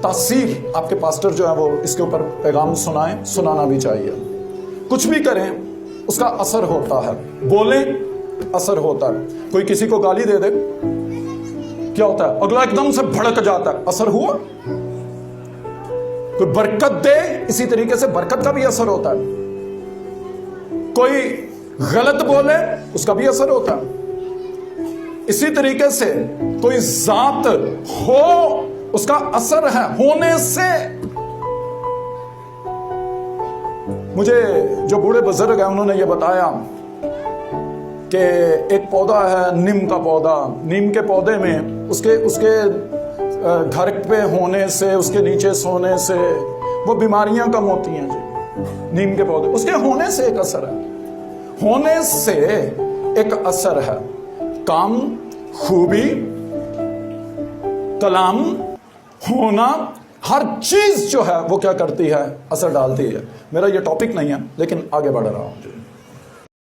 तासीर आपके पास्टर जो है वो इसके ऊपर पैगाम सुनाएं, सुनाना भी चाहिए। कुछ भी करें उसका असर होता है, बोलें असर होता है। कोई किसी को गाली दे दे, क्या होता है? अगला एकदम से भड़क जाता है, असर हुआ। कोई बरकत दे, इसी तरीके से बरकत का भी असर होता है। कोई गलत बोले, उसका भी असर होता है। इसी तरीके से कोई जात हो, उसका असर है होने से। मुझे जो बूढ़े बुजुर्ग हैं उन्होंने ये बताया कि एक पौधा है नीम का पौधा। नीम के पौधे में उसके घर पे होने से, उसके नीचे सोने से वो बीमारियां कम होती हैं जी। नीम के पौधे, उसके होने से एक असर है, होने से एक असर है। काम, खूबी, कलाम, होना, हर चीज जो है वो क्या करती है? असर डालती है। मेरा ये टॉपिक नहीं है, लेकिन आगे बढ़ रहा हूं जी।